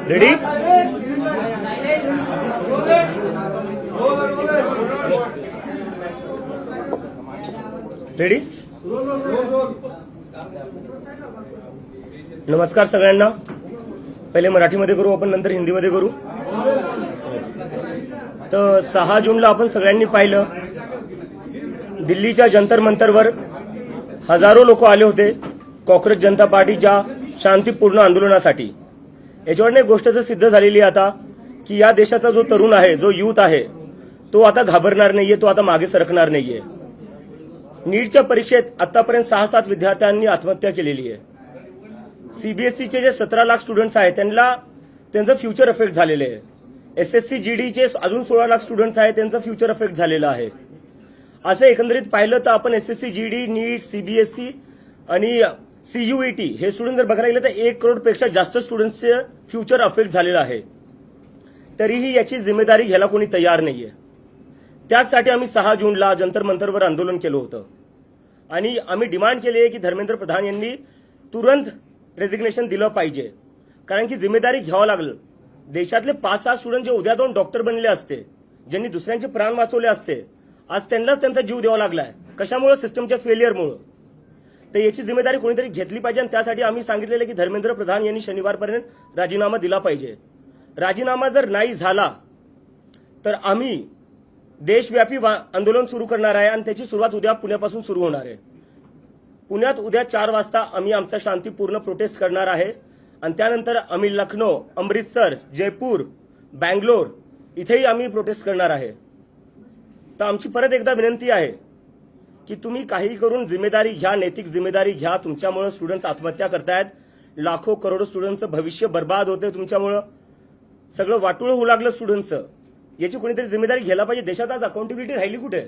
Ready? Ready? नमस्कार सगळ्यांना. पहिले मराठीमध्ये करू आपण, नंतर हिंदीमध्ये करू. तर 6 जूनला आपण सगळ्यांनी पाहिलं, दिल्लीच्या जंतर मंतरवर हजारो लोक आले होते काँग्रेस जनता पार्टीच्या शांतीपूर्ण आंदोलनासाठी. याच्यावर एक गोष्ट सिद्ध झालेली आहे आता, की या देशाचा जो तरुण आहे, जो युथ आहे, तो आता घाबरणार नाहीये, तो आता मागे सरकणार नाहीये. नीटच्या परीक्षेत आतापर्यंत 6-7 विद्यार्थ्यांनी आत्महत्या केलेली आहे. सीबीएसईचे जे 17 लाख स्टुडंट्स आहेत त्यांचं फ्युचर अफेक्ट झालेले आहे. एसएससी जीडीचे अजून 16 लाख स्टुडंट्स आहेत, त्यांचं फ्युचर अफेक्ट झालेलं आहे. असं एकंदरीत पाहिलं तर आपण एसएससी जीडी, नीट, सीबीएसई आणि सीयूईटी हे स्टुडंट जर बघायला गेलं तर 1 करोडपेक्षा जास्त स्टुडंट्सचे फ्युचर अफेक्ट झालेलं आहे. तरीही याची जिम्मेदारी घ्यायला कोणी तयार नाहीये. त्याचसाठी आम्ही 6 जूनला जंतर मंतरवर आंदोलन केलं होतं आणि आम्ही डिमांड केली आहे की धर्मेंद्र प्रधान यांनी तुरंत रेजिग्नेशन दिलं पाहिजे. कारण की जिम्मेदारी घ्यावं लागलं. देशातले 5-6 स्टुडंट जे उद्या जाऊन डॉक्टर बनले असते, ज्यांनी दुसऱ्यांचे प्राण वाचवले असते, आज त्यांनाच त्यांचा जीव द्यावा लागलाय. कशामुळे? सिस्टमच्या फेलियरमुळे. तर याची जिम्मेदारी कोणीतरी घेतली पाहिजे आणि त्यासाठी आम्ही सांगितलेलं की धर्मेंद्र प्रधान यांनी शनिवारपर्यंत राजीनामा दिला पाहिजे. राजीनामा जर नाही झाला तर आम्ही देशव्यापी आंदोलन सुरू करणार आहे आणि त्याची सुरुवात उद्या पुण्यापासून सुरू होणार आहे. पुण्यात उद्या 4 वाजता आम्ही आमचा शांतीपूर्ण प्रोटेस्ट करणार आहे आणि त्यानंतर आम्ही लखनौ, अमृतसर, जयपूर, बँगलोर इथेही आम्ही प्रोटेस्ट करणार आहे. तर आमची परत एकदा विनंती आहे की तुम्ही काही करून जिम्मेदारी घ्या, नैतिक जिम्मेदारी घ्या. तुमच्यामुळे स्टुडंट्स आत्महत्या करतायत, लाखो करोडो स्टुडंट्सचं भविष्य बर्बाद होतंय तुमच्यामुळे, सगळं वाटोळं होऊ लागलं स्टुडंट्सचं. याची कोणीतरी जिम्मेदारी घ्यायला पाहिजे. देशात आज अकाउंटेबिलिटी राहिली कुठे?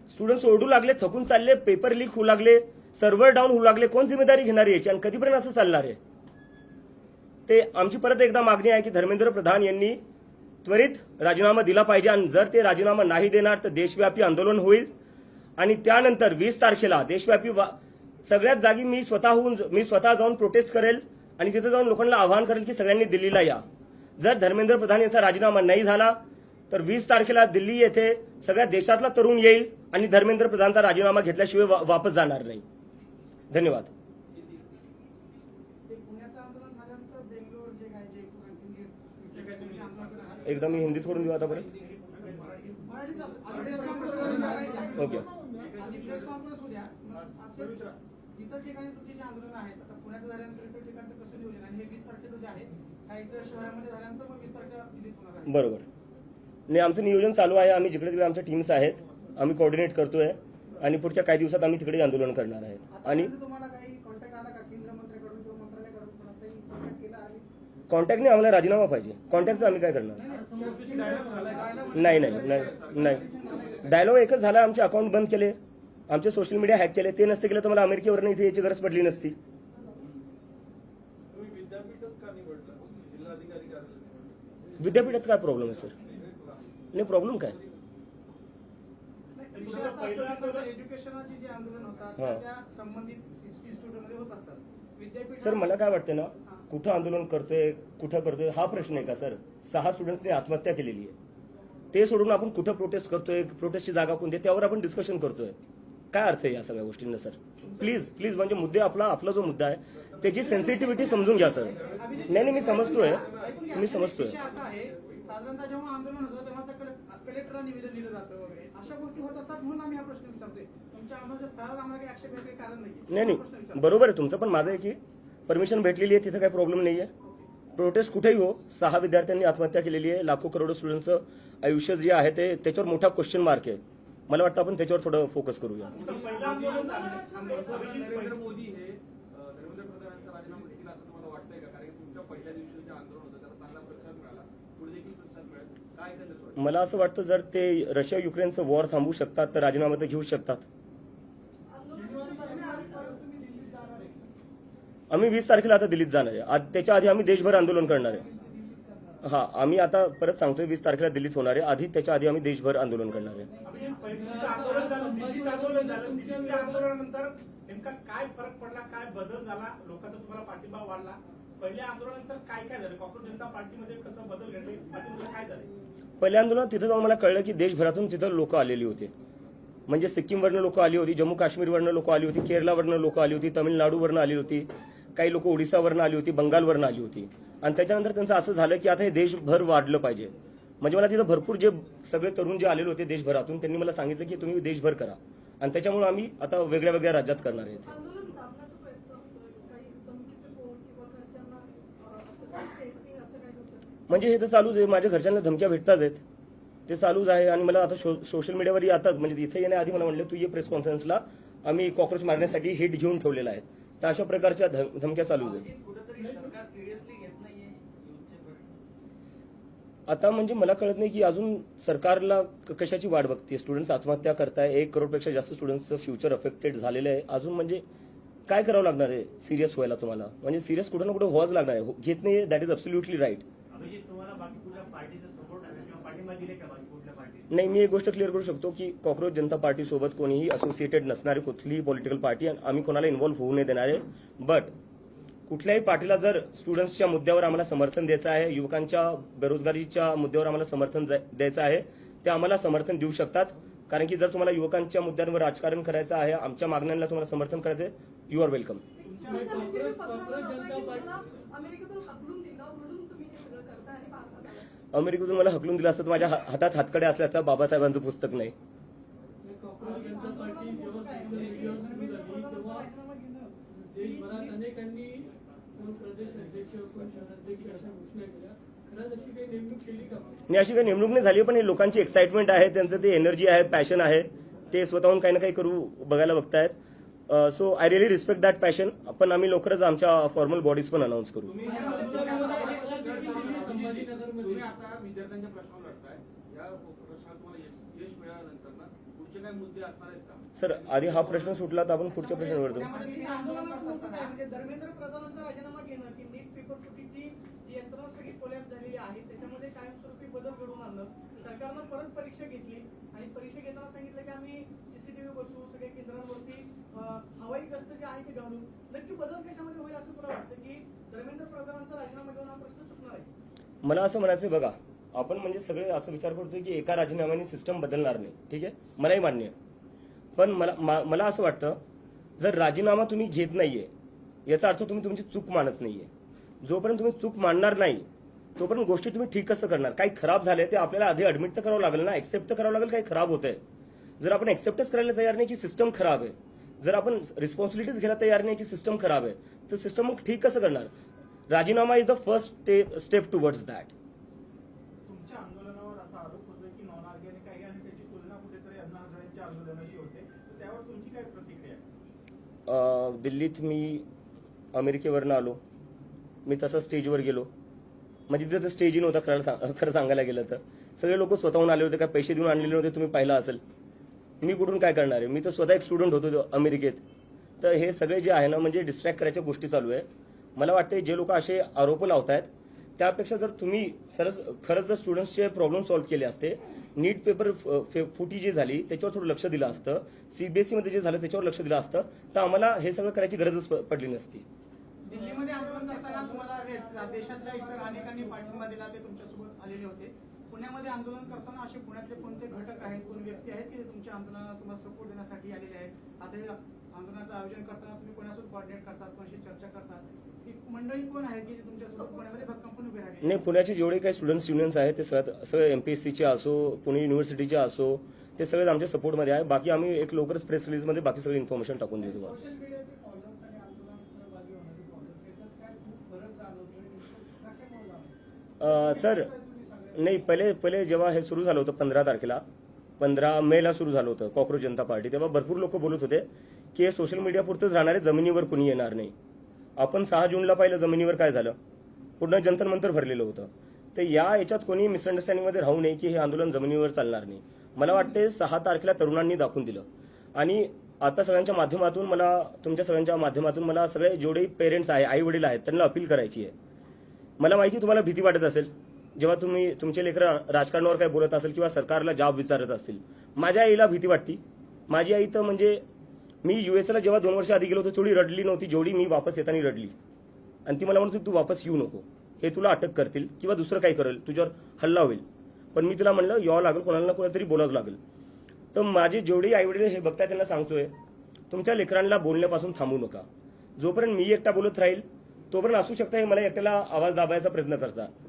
स्टुडंट्स ओरडू लागले, थकून चालले, पेपर लीक होऊ लागले, सर्व्हर डाऊन होऊ लागले. कोण जिम्मेदारी घेणार याची आणि कधीपर्यंत असं चालणार आहे? ते आमची परत एकदा मागणी आहे की धर्मेंद्र प्रधान यांनी त्वरित राजीनामा दिला पाहिजे आणि जर ते राजीनामा नाही देणार तर देशव्यापी आंदोलन होईल आणि त्यानंतर 20 तारखेला देशव्यापी सगळ्याच जागी मी स्वतः जाऊन प्रोटेस्ट करेल आणि तिथे जाऊन लोकांना आवाहन करेल की सगळ्यांनी दिल्लीला या. जर धर्मेंद्र प्रधान यांचा राजीनामा नाही झाला तर 20 तारखेला दिल्ली येथे सगळ्या देशातला तरुण येईल आणि धर्मेंद्र प्रधानचा राजीनामा घेतल्याशिवाय वापस जाणार नाही. धन्यवाद. एकदा मी हिंदीत करून देऊ आता परत. ओके. बरोबर. नाही, आमचं नियोजन चालू आहे. आम्ही जिकडे तिकडे आमच्या टीम्स आहेत, आम्ही कोऑर्डिनेट करतोय आणि पुढच्या काही दिवसात आम्ही तिकडे आंदोलन करणार आहेत. आणि कॉन्टॅक्टने आम्हाला राजीनामा पाहिजे. कॉन्टॅक्टचं आम्ही काय करणार? नाही. डायलॉग एकच झाला. आमचे अकाउंट बंद केले, आमचे सोशल मीडिया हॅक केले. ते नसते केलं तर मला अमेरिकेवर इथे याची गरज पडली नसती. विद्यापीठात काय प्रॉब्लेम आहे सर? नाही, प्रॉब्लेम काय? सर मला काय वाटतं ना, कुठं आंदोलन करतोय, कुठं करतोय हा प्रश्न आहे का सर? 6 स्टुडंट्सने आत्महत्या केलेली आहे. ते सोडून आपण कुठं प्रोटेस्ट करतोय, प्रोटेस्टची जागा कोणती, त्यावर आपण डिस्कशन करतोय. काय अर्थ आहे या सगळ्या गोष्टींना सर? प्लीज म्हणजे मुद्दे आपला जो मुद्दा आहे त्याची सेन्सिटिव्हिटी समजून घ्या सर. नाही, मी समजतोय. साधारणतः जेव्हा आंदोलन होतं तेव्हा कलेक्टरला निवेदन दिलं जातं वगैरे अशा गोष्टी होत असतात म्हणून आम्ही हा प्रश्न विचारतोय. तुमच्या आंदोलनाच्या स्थळाला आम्हाला काही आक्षेप घ्यायचं कारण नाही. बरोबर आहे तुमचं, पण माझं आहे की परमिशन भेटलेली आहे, तिथे काही प्रॉब्लेम नाहीये. प्रोटेस्ट कुठेही हो, 6 विद्यार्थ्यांनी आत्महत्या केलेली आहे. लाखो करोडो स्टुडंटचं आयुष्य जे आहे ते त्याच्यावर मोठा क्वेश्चन मार्क आहे. मला वाटतं आपण त्याच्यावर थोडं फोकस करूया. मला असं वाटतं जर ते रशिया युक्रेनचं वॉर थांबवू शकतात तर राजीनामा तर घेऊ शकतात. आम्ही 20 तारखेला आता दिल्लीत जाणार आहे. त्याच्या आधी आम्ही देशभर आंदोलन करणार आहे. हा, आम्ही आता परत सांगतोय 20 तारखेला दिल्लीत होणार आहे. आधी त्याच्या आधी आम्ही देशभर आंदोलन करणार आहे. नेमका काय फरक पडला, काय बदल झाला, लोकांचा तुम्हाला पाठिंबा वाढला, पहिल्या आंदोलनानंतर काय काय झालं? कॉंग्रेस जनता पार्टीमध्ये कसं बदल घडले? पार्टीमध्ये काय झालं? पहिल्या आंदोलनात तिथं जाऊन मला कळलं की देशभरातून तिथं लोक आलेली होते. म्हणजे सिक्कीमवरनं लोक आली होती, जम्मू काश्मीरवरनं लोक आली होती, केरळवरनं लोक आली होती, तमिळनाडूवरनं आली होती, काही लोक ओडिसावरनं आली होती, बंगालवरनं आली होती. आणि त्याच्यानंतर त्यांचं असं झालं की आता हे देशभर वाढलं पाहिजे. म्हणजे मला तिथं भरपूर जे सगळे तरुण जे आलेले होते देशभरातून त्यांनी मला सांगितलं की तुम्ही देशभर करा. आणि त्याच्यामुळे आम्ही आता वेगळ्या वेगळ्या राज्यात करणार आहेत. आंदोलन दाबण्याचा प्रयत्न होतोय, काही धमकीचे फोन किंवा घरच्यांना असं काही threatening असं काही होतं? म्हणजे हे तर चालूच आहे, माझ्या घरच्यांना धमक्या भेटताच आहेत, ते चालूच आहे. आणि मला आता सोशल मीडियावर आता म्हणजे इथे येण्याआधी मला म्हणलं तू ये प्रेस कॉन्फरन्सला, आम्ही कॉक्रोच मारण्यासाठी हिट घेऊन ठेवलेला आहे. तर अशा प्रकारच्या धमक्या चालूच आहेत. कुठेतरी सरकार सिरियसली घेत नाहीये युथचे प्रश्न. आता म्हणजे मला कळत नाही की अजून सरकारला कशाची वाट बघते. स्टुडंट्स आत्महत्या करताय, 1 करोडपेक्षा जास्त स्टुडंट्सचं फ्युचर अफेक्टेड झालेलं आहे. अजून म्हणजे काय करावं लागणार आहे सिरियस व्हायला तुम्हाला? म्हणजे सिरियस कुठं ना कुठं व्हावंच लागणार आहे. घेत नाही, that is absolutely right. Abhijit, तुम्हाला बाकी कुठल्या पार्टीचा सपोर्ट आहे किंवा पाठिंबा दिले का बाकी कुठल्या पार्टी? नाही, मी एक गोष्ट क्लिअर करू शकतो की कॉक्रोच जनता पार्टी सोबत कोणीही असोसिएटेड नसणारी कुठलीही पॉलिटिकल पार्टी आम्ही कोणाला इन्व्हॉल्व्ह होऊ नाही देणार आहे. बट कुठल्याही पार्टीला जर स्टुडंट्सच्या मुद्द्यावर आम्हाला समर्थन द्यायचं आहे, युवकांच्या बेरोजगारीच्या मुद्द्यावर आम्हाला समर्थन द्यायचं आहे, ते आम्हाला समर्थन देऊ शकतात. कारण की जर तुम्हाला युवकांच्या मुद्द्यांवर राजकारण करायचं आहे, आमच्या मागण्यांना तुम्हाला समर्थन करायचं आहे, यू आर वेलकम. तुमचा मेंदू पसरवला जातोय की तुम्हाला अमेरिकेतून हाकलून दिलं म्हणून तुम्ही हे सगळं करताय आणि भारतात आलात. अमेरिकेतून मला हकलून दिलं असतं तर माझ्या हातात हातकडे असल्या असता बाबासाहेबांचं पुस्तक नाही. कॉंग्रेस जनता पार्टी जेव्हा सोशल मीडियावर सुरू झाली तेव्हा देशभरात अनेकांनी कोण प्रदेश अध्यक्ष कोण शहराध्यक्ष अशा घोषणा केल्या. खरंच अशी काही नेमणूक केली का? आणि अशी काही नेमणूक नाही झाली, पण हे लोकांची एक्साइटमेंट आहे, त्यांचं ते एनर्जी आहे, पॅशन आहे, ते स्वतःहून काही ना काही करू बघायला बघतायत. So I really respect that passion. पण आम्ही लवकरच आमच्या फॉर्मल बॉडीज पण अनाऊन्स करू. तुम्ही आता विद्यार्थ्यांच्या प्रश्नावर लढताय, या प्रश्नात तुम्हाला यश मिळाल्यानंतर ना पुढचे काही मुद्दे असणार आहेत का? सर, आधी हा प्रश्न सुटला तर आपण पुढच्या प्रश्नावर जाऊ. त्यामध्ये तुम्ही आंदोलन करत असताना म्हणजे धर्मेंद्र प्रधानांचा राजीनामा घेणं की नीट पेपर फुटीची जी यंत्रणा सगळी कोलॅप्स झालेली आहे त्याच्यामध्ये कायमस्वरूपी बदल घडवून आणलं. सरकारनं परत परीक्षा घेतली आणि परीक्षा घेताना सांगितलं की आम्ही सीसीटीव्ही बसवू, सगळ्या केंद्रांवरती हवाई गस्त जे आहे ते घालू. नक्की बदल कशामध्ये होईल असं तुला वाटतं की धर्मेंद्र प्रधानांचा राजीनामा घेऊन हा प्रश्न सुटणार आहे? मला असं म्हणायचं बघा, आपण म्हणजे सगळे असं विचार करतोय की एका राजीनाम्याने सिस्टम बदलणार नाही. ठीक आहे, मलाही मान्य आहे. पण मला असं वाटतं जर राजीनामा तुम्ही घेत नाहीये याचा अर्थ तुम्ही तुमची चूक मानत नाहीये. जोपर्यंत तुम्ही चूक मानणार नाही तोपर्यंत गोष्टी तुम्ही ठीक कसं करणार? काही खराब झालंय ते आपल्याला आधी ऍडमिट तर करावं लागेल ना, एक्सेप्ट तर करावं लागेल काही खराब होतंय. जर आपण एक्सेप्टच करायला तयार नाही की सिस्टम खराब आहे, जर आपण रिस्पॉन्सिबिलिटीज घ्यायला तयार नाही की सिस्टम खराब आहे, तर सिस्टम मग ठीक कसं करणार? राजीनामा is the first step towards that. तुमच्या आंदोलनावर असा आरोप होतोय की नॉन ऑर्गॅनिक आहे आणि त्याची तुलना कुठेतरी अण्णा हजारेंच्या आंदोलनाशी होते, तर त्यावर तुमची काय प्रतिक्रिया आहे? दिल्लीत मी अमेरिकेवरनं आलो, मी तसं स्टेजवर गेलो. म्हणजे तिथं स्टेजही नव्हता खरं सांगायला गेलं तर. सगळे लोक स्वतःहून आले होते, काय पैसे देऊन आणलेले होते, तुम्ही पाहिलं असेल. मी कुठून काय करणार आहे? मी तर स्वतः एक स्टुडंट होतो अमेरिकेत. तर हे सगळे जे आहे ना म्हणजे डिस्ट्रॅक्ट करायच्या गोष्टी चालू आहे. मला वाटतं जे लोक असे आरोप लावतायत त्यापेक्षा जर तुम्ही खरंच जर स्टुडंट्सचे प्रॉब्लेम सॉल्व्ह केले असते, नीट पेपर फुटी जी झाली त्याच्यावर थोडं लक्ष दिलं असतं, सीबीएसई मध्ये जे झालं त्याच्यावर लक्ष दिलं असतं, तर आम्हाला हे सगळं करायची गरजच पडली नसती. दिल्लीमध्ये आंदोलन करताना तुम्हाला देशातल्या इतर अनेकांनी पाठिंबा दिला, ते तुमच्यासोबत आलेले होते. पुण्यामध्ये आंदोलन करताना असे पुण्यातले कोणते घटक आहेत, कोण व्यक्ती आहेत की तुमच्या आंदोलनाला तुम्हाला सपोर्ट देण्यासाठी आलेले आहेत? आता हे आंदोलनाचं आयोजन करताना तुम्ही कोणासोबत कोऑर्डिनेट करतात, कोणाशी चर्चा करतात? ही मंडळी कोण आहे की तुमच्यासोबत पुण्यामध्ये भक्कम उभे राहिले? नाही, पुण्याचे जेवढे काही स्टुडंट्स युनियन्स आहेत ते सगळे एमपीएससीचे असो, पुणे युनिव्हर्सिटीचे असो, ते सगळेच आमच्या सपोर्टमध्ये आहे. बाकी आम्ही एक लवकरच प्रेस रिलीजमध्ये बाकी सगळी इन्फॉर्मेशन टाकून देतो. सोशल मीडियाचे फॉलोअर्स आणि आंदोलनात सहभागी होणारे फॉलोअर्स याच्यात काय खूप फरक जाणवतोय? कशामुळे जाणवतो? सर, नाही, पहिले जेव्हा हे सुरू झालं होतं 15 तारखेला, 15 मेला सुरू झालं होतं कॉक्रोच जनता पार्टी, तेव्हा भरपूर लोक बोलत होते की हे सोशल मीडिया पुरतंच राहणार आहे, जमिनीवर कुणी येणार नाही. आपण 6 जूनला पाहिलं जमिनीवर काय झालं, पूर्ण जंतर मंतर भरलेलं होतं. तर याच्यात कोणी मिसअंडरस्टँडिंगमध्ये राहू नये की हे आंदोलन जमिनीवर चालणार नाही. मला वाटते 6 तारखेला तरुणांनी दाखवून दिलं. आणि आता सगळ्यांच्या माध्यमातून तुमच्या सगळ्यांच्या माध्यमातून मला सगळे जेवढे पेरेंट्स आहे, आई वडील आहेत, त्यांना अपील करायची आहे. मला माहिती तुम्हाला भीती वाटत असेल जेव्हा तुम्ही तुमचे लेकरं राजकारणावर काय बोलत असेल किंवा सरकारला जॉब विचारत असतील. माझ्या आईला भीती वाटती. माझी आई तर म्हणजे मी युएसला जेव्हा 2 वर्ष आधी गेलो होतो थोडी रडली नव्हती जेवढी मी वापस येताना रडली. आणि ती मला म्हणत होती तू वापस येऊ नको, हे तुला अटक करतील किंवा दुसरं काही करेल, तुझ्यावर हल्ला होईल. पण मी तिला म्हणलं यावं लागेल, कोणाला ना कोणातरी बोलावं लागेल. तर माझे जेवढे आईवडील हे बघताय त्यांना सांगतोय, तुमच्या लेकरांना बोलण्यापासून थांबू नका. जोपर्यंत मी एकटा बोलत राहील तोपर्यंत असू शकता हे मला एकट्याला आवाज दाबायचा प्रयत्न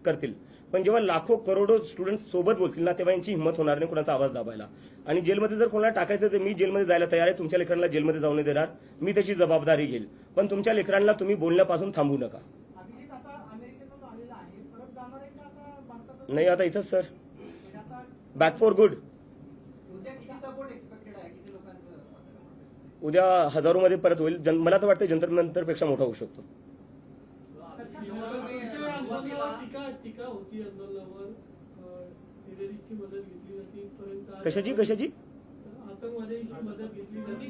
करतील, पण जेव्हा लाखो करोडो स्टुडंट्स सोबत बोलतील ना तेव्हा यांची हिंमत होणार नाही कोणाचा आवाज दाबायला. आणि जेलमध्ये जर कोणाला टाकायचं तर मी जेलमध्ये जायला तयार आहे, तुमच्या लेकरांना जेलमध्ये जाऊ नाही देणार, मी त्याची जबाबदारी घेईल. पण तुमच्या लेकरांना तुम्ही बोलण्यापासून थांबू नका. अभिजित आता अमेरिकेतून आलेला आहे, परत जाणार आहे का आता भारतात? नाही आता इथंच सर, म्हणजे आता बॅक फॉर गुड. उद्या किती सपोर्ट एक्सपेक्टेड आहे, किती लोकांचं? उद्या हजारोमध्ये परत होईल. मला तर वाटतं जंतर मंतरपेक्षा मोठा होऊ शकतो. तुमच्या आंदोलनावर टीका होती, आंदोलनावर टेररिस्टची मदत घेतली जाते पर्यंत कशाची आतंकवाद्यांची मदत घेतली जाते.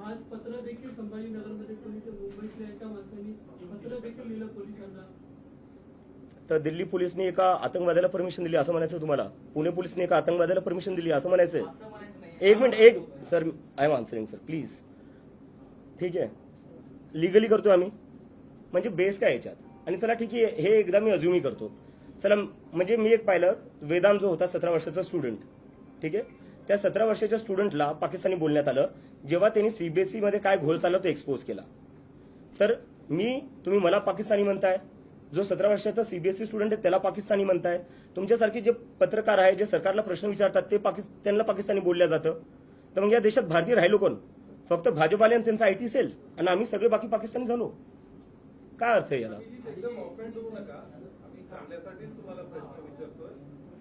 आज पत्र देखील संभाजीनगरमध्ये पोलीस, मुंबईतल्या एका माणसाने पत्र देखील लिहिलं पोलिसांना. तर दिल्ली पोलिसने एका आतंकवाद्याला परमिशन दिली असं म्हणायचं तुम्हाला? पुणे पोलिसने एका आतंकवाद्याला परमिशन दिली असं म्हणायचंय? असं म्हणायचं नाही. एक minute sir, I am answering sir please. ठीक आहे, लिगली करतो आम्ही, म्हणजे बेस काय याच्यात. आणि चला ठीक आहे, हे एकदा मी अज्युमी करतो. चला म्हणजे मी एक पाहिलं, वेदांत जो होता 17 वर्षाचा स्टुडंट, ठीक आहे, त्या 17 वर्षाच्या स्टुडंटला पाकिस्तानी बोलण्यात आलं जेव्हा त्यांनी सीबीएसई मध्ये काय घोळ चालला तो एक्सपोज केला. तर तुम्ही मला पाकिस्तानी म्हणताय, जो 17 वर्षाचा सीबीएसई स्टुडंट आहे त्याला पाकिस्तानी म्हणताय. तुमच्यासारखे जे पत्रकार आहे जे सरकारला प्रश्न विचारतात ते त्यांना पाकिस्तानी बोलल्या जातं. तर मग या देशात भारतीय राहिलो कोण? फक्त भाजपाले आणि त्यांचा आयटी सेल, आणि आम्ही सगळे बाकी पाकिस्तानी झालो. काय अर्थ आहे याला? एकदम ऑफेंड होऊ नका, आम्ही चांगल्यासाठीच तुम्हाला प्रश्न विचारतोय.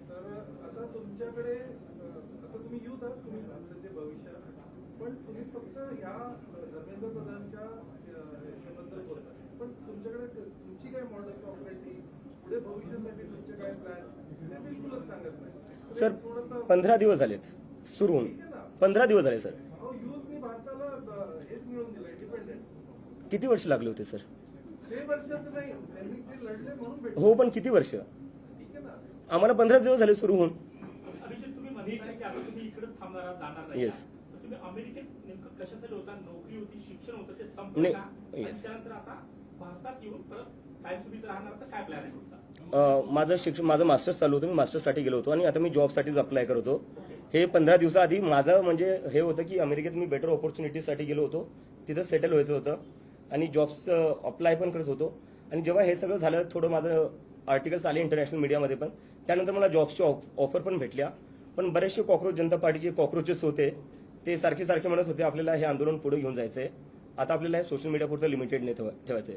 तर आता तुमच्याकडे आता तुम्ही युथ आहात, तुम्ही भारताचे भविष्य आहात, पण तुम्ही फक्त ह्या धर्मेंद्र प्रधानच्या याच्याबद्दल बोलता, पण तुमच्याकडे तुमची काय मॉडेल्स ऑपरेटिंग, पुढे भविष्यासाठी तुमचे काय प्लॅन्स ते बिलकुलच सांगत नाही. सर 15 दिवस झालेत सुरू होऊन, 15 दिवस झाले सर. युथनी भारताला हेच मिळवून दिलं, इंडिपेंडन्स. किती वर्ष लागले होते सर? ते वर्षाचं नाही, त्यांनी ते लढले म्हणून भेटले. हो, पण किती वर्ष? ठीक आहे ना. आम्हाला 15 दिवस झाले सुरू होऊन. अभिजित, तुम्ही म्हणे की आता तुम्ही इकडे थांबणार जाणार नाही. Yes. तर तुम्ही अमेरिकेत नेमकं कशासाठी होता? नोकरी होती, शिक्षण होतं, ते संपलं नाही. का? आणि Yes. त्यानंतर आता भारतात येऊन परत कायमस्वरूपी राहणार, तर काय प्लॅन आहे तुमचा? माझं मास्टर्स चालू होतं, मी मास्टर्ससाठी गेलो होतो आणि आता मी जॉबसाठीच अप्लाय करत होतो. हे 15 दिवसाआधी माझं म्हणजे हे होतं की अमेरिकेत मी बेटर ऑपॉर्च्युनिटीसाठी गेलो होतो, तिथं सेटल व्हायचं होतं आणि जॉब्स अप्लाय पण करत होतो. आणि जेव्हा हे सगळं झालं, थोडं माझं आर्टिकल्स आले इंटरनॅशनल मीडियामध्ये पण, त्यानंतर मला जॉब्सची ऑफर पण भेटल्या. पण बरेचसे कॉक्रोच जनता पार्टीचे कॉक्रोचेस होते, ते सारखे म्हणत होते आपल्याला हे आंदोलन पुढे घेऊन जायचंय, आता आपल्याला हे सोशल मीडियापुरतं लिमिटेड नाही ठेवायचंय.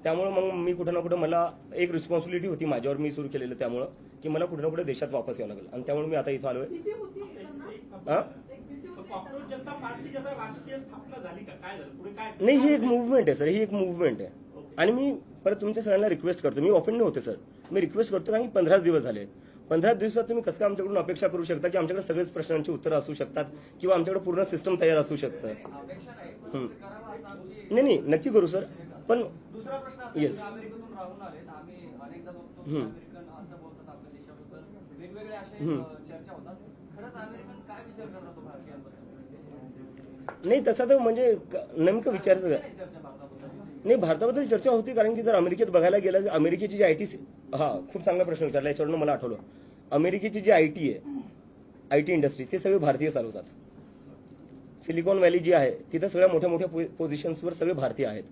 त्यामुळे मग मी कुठं ना कुठं मला एक रिस्पॉन्सिबिलिटी होती माझ्यावर, मी सुरू केलेलं, त्यामुळं की मला कुठं ना कुठे देशात वापस यावं लागेल. आणि त्यामुळे मी आता इथं आलोय. भीती होती त्यांना? हा? एक भीती होती कॉक्रोच जनता पार्टीची आता राजकीय स्थापना झाली का? काय झालं पुढे? काय नाही, ही एक मुव्हमेंट आहे सर, ही एक मुव्हमेंट आहे. आणि मी परत तुमच्या सगळ्यांना रिक्वेस्ट करतो, मी ऑफेंड नाही होते सर, मी रिक्वेस्ट करतो कारण की 15 दिवस झाले. 15 दिवसात तुम्ही कसं काय आमच्याकडून अपेक्षा करू शकता की आमच्याकडे सगळेच प्रश्नांची उत्तरं असू शकतात किंवा आमच्याकडे पूर्ण सिस्टम तयार असू शकतं? अपेक्षा नाही, पण करावं असं आमची. नाही, नक्की करू सर. पण दुसरा प्रश्न असा Yes. की अमेरिकेतून राहून आले, आम्ही अनेकदा बघतो की अमेरिकन असं बोलतात आपल्या देशाबद्दल, वेगवेगळे असे चर्चा होतात. खरंच अमेरिकन काय विचार करतात भारतीयांबद्दल? नाही, तसा तर म्हणजे नेमकं विचारायचं काय? काय चर्चा भारताबद्दल? नाही, भारताबद्दल चर्चा होती कारण की जर अमेरिकेत बघायला गेलं, अमेरिकेची जी आयटी, खूप चांगला प्रश्न विचारला, याच्यावरून मला आठवलं. अमेरिकेची जी आयटी आहे, आयटी इंडस्ट्री, ते सगळे भारतीय चालवतात. सिलिकॉन व्हॅली जी आहे तिथं सगळ्या मोठ्या पोझिशन्सवर सगळे भारतीय आहेत.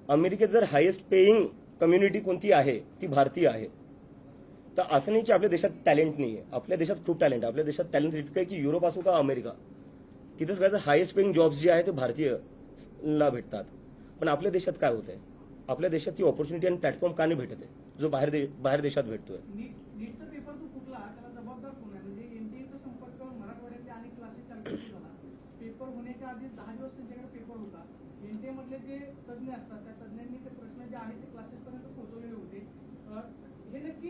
अमेरिकेत जर हायेस्ट पेईंग कम्युनिटी कोणती आहे ती भारतीय आहे. तर असं नाही की आपल्या देशात टॅलेंट नाही आहे, आपल्या देशात खूप टॅलेंट आहे. आपल्या देशात टॅलेंट इतकं आहे की युरोप असो का अमेरिका, तिथं सगळ्याचं हायेस्ट पेईंग जॉब्स जे आहे ते भारतीयला भेटतात. पण आपल्या देशात काय होत आहे? आपल्या देशात ती ऑपॉर्च्युनिटी आणि प्लॅटफॉर्म का नाही भेटत आहे जो बाहेर देशात भेटतोय? नीटचा पेपर जो फुटला त्याला जबाबदार कोण आहे? म्हणजे एनटीएचा संपर्क मराठवाड्यातले अनेक क्लासेस चालू झाला. पेपर होण्याच्या आधी 10 दिवस त्यांच्याकडे पेपर होता. एनटीए मधले जे तज्ञ असतात त्या तज्ञांनी ते प्रश्न जे आहेत ते क्लासेस पर्यंत पोहोचवलेले होते. हे नक्की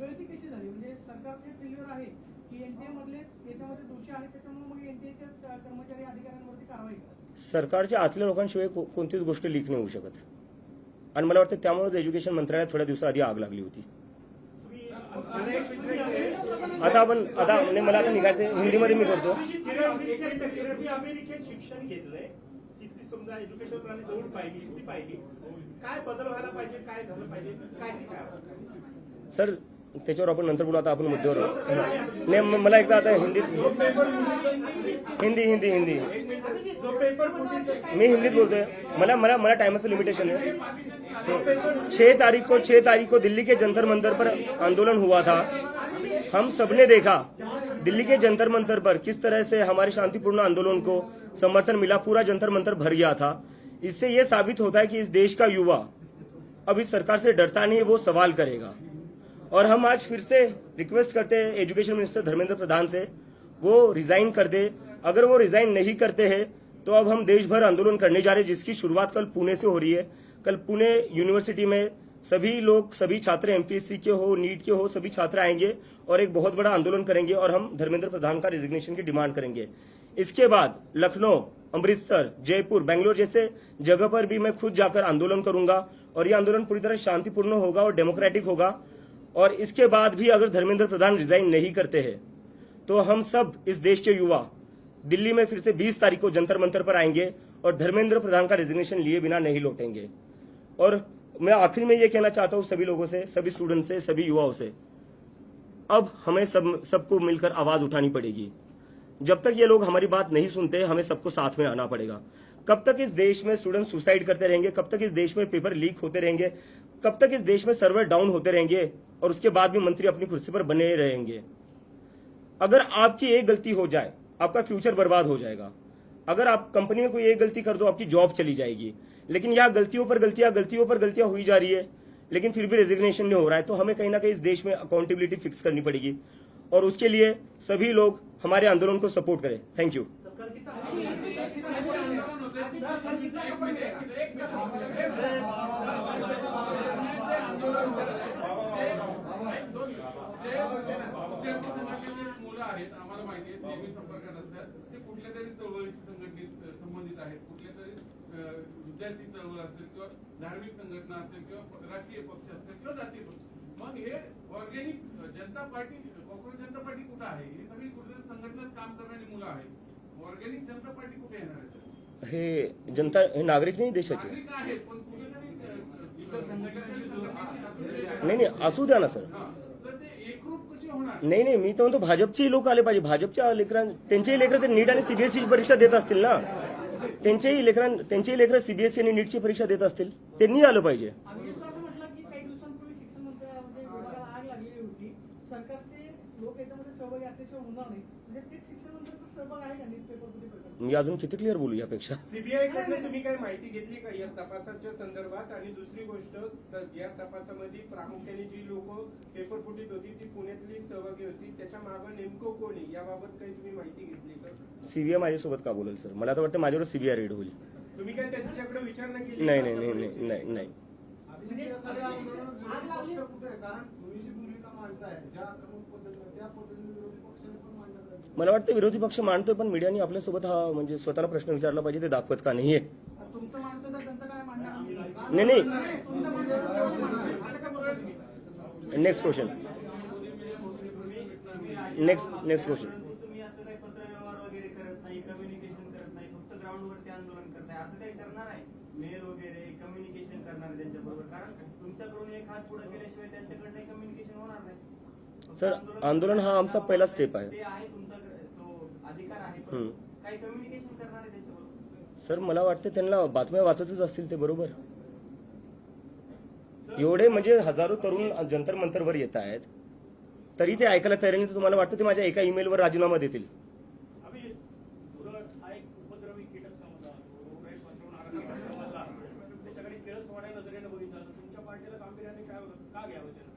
गळती कशी झाली? म्हणजे सरकारचे फेल्युअर आहे की एनटीए मधले याच्यामध्ये दोषी आहेत, त्याच्यामुळे मग एनटीएच्या कर्मचारी अधिकाऱ्यांवरती कारवाई करा? सरकारच्या आतल्या लोकांशिवाय कोणतीच गोष्ट लीक नाही होऊ शकत. आणि मला वाटतं त्यामुळेच एज्युकेशन मंत्रालयात थोड्या दिवसाआधी आग लागली होती. आता मला आता निघायचं, हिंदीमध्ये मी करतो. तुम्ही अमेरिकेत शिक्षण घेतलंय, तिथली समजा एज्युकेशन प्रणाली जवळ पाहिली ती पाहिली, काय बदल व्हायला पाहिजे, काय झालं पाहिजे, काय नाही काय? सर त्याच्यावर आपण नंतर बोलू, आता आपण मुद्द्यावर नाही. मला एकदा आता हिंदी जो पेपर फुटी मी हिंदीत बोलतोय. मला टाइमाचं लिमिटेशन है. 6 तारीख को दिल्ली के जंतर मंतर पर आंदोलन हुआ था. हम सबने देखा दिल्ली के जंतर मंतर पर किस तरह से हमारे शांतिपूर्ण आंदोलन को समर्थन मिला. पूरा जंतर मंतर भर गया था. इससे ये साबित होता है कि इस देश का युवा अब इस सरकार से डरता नहीं है, वो सवाल करेगा. और हम आज फिर से रिक्वेस्ट करते हैं एजुकेशन मिनिस्टर धर्मेंद्र प्रधान से, वो रिजाइन कर दे. अगर वो रिजाइन नहीं करते हैं तो अब हम देश भर आंदोलन करने जा रहे हैं, जिसकी शुरुआत कल पुणे से हो रही है. कल पुणे यूनिवर्सिटी में सभी लोग, सभी छात्र एमपीएससी के हो, नीट के हो, सभी छात्र आएंगे और एक बहुत बड़ा आंदोलन करेंगे और हम धर्मेंद्र प्रधान का रिजिग्नेशन की डिमांड करेंगे. इसके बाद लखनऊ, अमृतसर, जयपुर, बेंगलोर जैसे जगह पर भी मैं खुद जाकर आंदोलन करूंगा और ये आंदोलन पूरी तरह शांतिपूर्ण होगा और डेमोक्रेटिक होगा. और इसके बाद भी अगर धर्मेंद्र प्रधान रिजाइन नहीं करते हैं तो हम सब इस देश के युवा दिल्ली में फिर से 20 तारीख को जंतर मंतर पर आएंगे और धर्मेंद्र प्रधान का रिजिग्नेशन लिए बिना नहीं लौटेंगे. और मैं आखिर में ये कहना चाहता हूं सभी लोगों से, सभी स्टूडेंट से, सभी युवाओं से, अब हमें सबको मिलकर आवाज उठानी पड़ेगी. जब तक ये लोग हमारी बात नहीं सुनते, हमें सबको साथ में आना पड़ेगा. कब तक इस देश में स्टूडेंट सुसाइड करते रहेंगे, कब तक इस देश में पेपर लीक होते रहेंगे, कब तक इस देश में सर्वर डाउन होते रहेंगे और उसके बाद भी मंत्री अपनी कुर्सी पर बने रहेंगे. अगर आपकी एक गलती हो जाए, आपका फ्यूचर बर्बाद हो जाएगा. अगर आप कंपनी में कोई एक गलती कर दो, आपकी जॉब चली जाएगी. लेकिन यहाँ गलतियों पर गलतियां हुई जा रही है, लेकिन फिर भी रेजिग्नेशन नहीं हो रहा है. तो हमें कहीं ना कहीं इस देश में अकाउंटेबिलिटी फिक्स करनी पड़ेगी और उसके लिए सभी लोग हमारे आंदोलन को सपोर्ट करें. Thank you. मुलं आहेत, आम्हाला माहिती आहे, नेहमी संपर्कात असतात. ते कुठल्या तरी चळवळीशी संबंधित आहेत, कुठल्या तरी विद्यार्थी चळवळ असेल किंवा धार्मिक संघटना असेल किंवा राष्ट्रीय पक्ष असेल किंवा जातीय पक्ष. मग हे ऑर्गॅनिक जनता पार्टी, कॉक्रोच जनता पार्टी कुठं आहे? ही सगळी कुठल्या संघटनेत काम करणारी मुलं आहेत. ऑर्गॅनिक जनता पार्टी कुठे येणार आहे? हे जनता, हे नागरिक नाही देशाचे. नागरिक आहेत पण कुठेतरी इतर संघटनेची नाही असू द्या ना सर. तर ते एकरूप कशी होणार? नाही मी तर म्हणतो भाजपचेही लोक आले पाहिजे. भाजपच्या त्यांचेही लेकरं ते नीट आणि सीबीएसई परीक्षा देत असतील ना, त्यांचेही लेकरं सीबीएसई आणि नीटची परीक्षा देत असतील, त्यांनी आलं पाहिजे. आम्ही असं म्हटलं की काही दिवसांपूर्वी शिक्षण मंत्रालयामध्ये विभागाला आग लागलेली होती. सरकारचे लोक याच्यामध्ये सहभागी असल्याशिवाय होणार नाही. म्हणजे ते शिक्षण मंत्र्यांचा सहभाग आहे का नीट पेपर फुटी प्रकरणात? मी अजून किती क्लिअर बोलू यापेक्षा. सीबीआय कडनं तुम्ही काय माहिती घेतली का या तपासाच्या संदर्भात? आणि दुसरी गोष्ट, या तपासामध्ये प्रामुख्याने जी लोक पेपर फुटीत होती ती पुण्यातली सहभागी होती, त्याच्या मागे नेमकं कोणी, याबाबत काही तुम्ही माहिती घेतली का? सीबीआय माझ्यासोबत का बोलेल सर? मला तर वाटतं माझ्यावर सीबीआय रेड होईल. तुम्ही काय त्यांच्याकडे विचारणा केली? नाही. म्हणजे आग लावली कारण तुम्ही जी भूमिका मांडताय ज्या आक्रमक पद्धतीने, त्या पद्धतीने विरोधी पक्षाने पण मांडलं पाहिजे. मला वाटतं विरोधी पक्ष मांडतोय, पण मीडियाने आपल्यासोबत हा म्हणजे स्वतःला प्रश्न विचारला पाहिजे, ते दाखवत का नाहीये. तुमचं मानतो तर त्यांचं काय मांडणार? नाही. तुमचं मानतो तर तेव्हा मांडणार. असं काय बोलत नाही. Next question. Next question. तुम्ही असं काही पत्रव्यवहार वगैरे करत नाही, कम्युनिकेशन करत नाही, फक्त ग्राउंडवरती आंदोलन करताय, असं काही करणार आहे? मेल वगैरे कम्युनिकेशन करणार आहे त्यांच्याबरोबर? कारण तुमच्याकडून एक हात पुढे केल्याशिवाय त्यांच्याकडनं कम्युनिकेशन होणार नाही. सर आंदोलन हा आमचा पहिला स्टेप आहे. ते आहे तुमचा तो अधिकार आहे, पण काही कम्युनिकेशन करणार आहे त्यांच्याबरोबर? सर मला वाटतं त्यांना बातम्या वाचतच असतील ते, बरोबर. एवढे म्हणजे हजारो तरुण जंतर मंतरवर येत आहेत तरी ते ऐकायला तयार नाही. तर तुम्हाला वाटतं ते माझ्या एका ईमेलवर राजीनामा देतील? आम्ही हा एक उपद्रवी कीटक समजला, रोगराई पसरवणारा कीटक समजला, त्याच्याकडे केळसवाड्या नजरेनं बघितलं तर तुमच्या पार्टीला गांभीर्याने काय का घ्यावं जनतेने?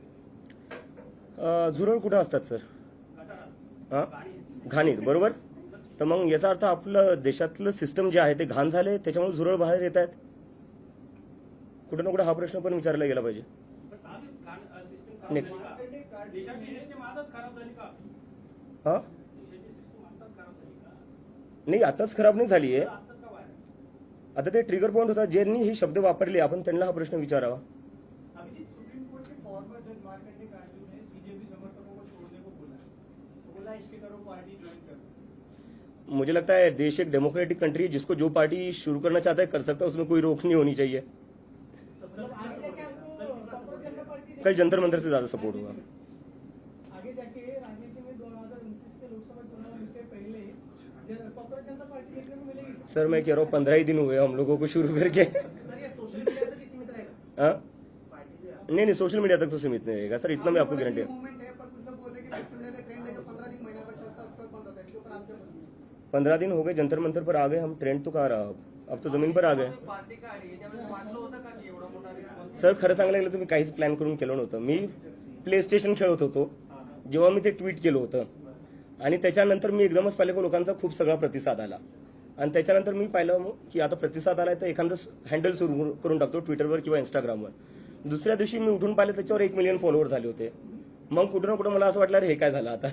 झुरळ कुठं असतात सर? गटारात हा, घाणीत, बरोबर. तर मग याचा अर्थ आपलं देशातलं सिस्टम जे आहे ते घाण झाले, त्याच्यामुळे झुरळ बाहेर येत आहेत. कुठे ना कुठे हा प्रश्न पण विचारला गेला पाहिजे. नेक्स्ट. देशाची सिस्टीम आताच खराब झाली का? हा, देशाची सिस्टीम आताच खराब झाली का? नाही आताच खराब नाही झाली आहे. आताच का बाहेर? आता ते ट्रिगर पॉईंट होता, ज्यांनी ही शब्द वापरले आपण त्यांना हा प्रश्न विचारावा. अभिजीत, सुप्रीम कोर्ट के फॉर्मर जज मार्कंडे कांजू ने सीजेपी समर्थकों को छोड़ने को बोला है. तो बोला इसके करो पार्टी ज्वाइन कर. मुझे लगता है देश एक डेमोक्रेटिक कंट्री है, जिसको जो पार्टी शुरू करना चाहता है कर सकता है, उसमें कोई रोक नहीं होनी चाहिए। मतलब आगे जाके आपको कांग्रेस जनता पार्टी कल जंतर मंतर से ज्यादा सपोर्ट होगा। आगे जाके राजनीति में 2029 के लोकसभा चुनाव के पहले कांग्रेस जनता पार्टी देखने को मिलेगी। सर मैं कह रहा हूँ 15 ही दिन हुए हम लोगों को शुरू करके। सर ये सोशल मीडिया तक ही सीमित रहेगा? हाँ? नहीं, सोशल मीडिया तक तो सीमित नहीं रहेगा सर, इतना मैं आपको गारंटी है। मूवमेंट है, पर कुछ लोग बोल रहे हैं कि सोशल मीडिया ट्रेंड है जो 15 दिन महीना भर चलता है, उसका कौन होता है, इसके ऊपर आप क्या बोलेंगे? 15 दिन हो गए, जंतर मंतर पर आ गए हम, ट्रेंड तो कहाँ रहा, अब तो जमीन पर आ गए। पार्टी काय आहे त्यावेळेस वाटलं होतं का की एवढा मोठा रिस्पॉन्स? सर खरं सांगायला गेलं तर मी काहीच प्लॅन करून केलं नव्हतं। मी प्ले स्टेशन खेळत होतो जेव्हा मी ते ट्विट केलं होतं, आणि त्याच्यानंतर मी एकदमच पाहिलं की लोकांचा खूप सगळा प्रतिसाद आला, आणि त्याच्यानंतर मी पाहिलं की आता प्रतिसाद आलाय तर एखादं हँडल सुरू करून टाकतो ट्विटरवर किंवा इंस्टाग्रामवर। दुसऱ्या दिवशी मी उठून पाहिलं त्याच्यावर 1 मिलियन फॉलोअर झाले होते। मग कुठं ना कुठं मला असं वाटलं अरे हे काय झालं आता।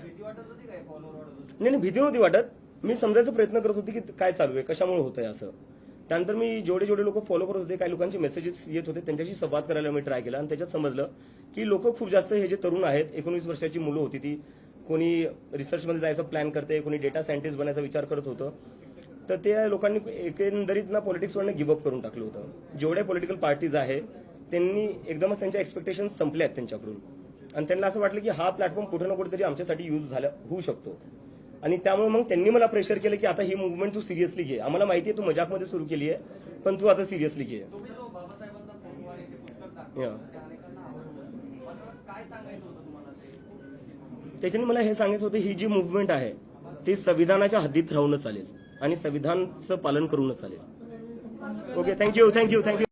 नाही, भीती नव्हती वाटत, मी समजायचा प्रयत्न करत होते की काय चालू आहे, कशामुळे होतंय असं। त्यानंतर मी जेवढे लोक फॉलो करत होते, काही लोकांचे मेसेजेस येत होते, त्यांच्याशी संवाद करायला मी ट्राय केला, आणि त्याच्यात समजलं की लोक खूप जास्त हे जे तरुण आहेत, 19 वर्षाची मुलं होती ती, कोणी रिसर्चमध्ये जायचा प्लॅन करते, कोणी डेटा सायंटिस्ट बनायचा विचार करत होतं, तर त्या लोकांनी एकंदरीत ना पॉलिटिक्सवरनं गिव्हअप करून टाकलं होतं। जेवढ्या पॉलिटिकल पार्टीज आहेत त्यांनी एकदमच त्यांच्या एक्सपेक्टेशन संपल्या आहेत त्यांच्याकडून, आणि त्यांना असं वाटलं की हा प्लॅटफॉर्म कुठे ना कुठेतरी आमच्यासाठी यूज होऊ शकतो, आणि त्यामुळे मग त्यांनी मला प्रेशर केलं की आता ही मुवमेंट तू सिरियसली घे, आम्हाला माहिती आहे तू मजाकमध्ये सुरू केली आहे, पण तू आता सिरियसली घे। त्याच्याने मला हे सांगायचं होतं, ही जी मुवमेंट आहे ती संविधानाच्या हद्दीत राहूनच चालेल आणि संविधानाचं पालन करूनच चालेल। Okay, thank you.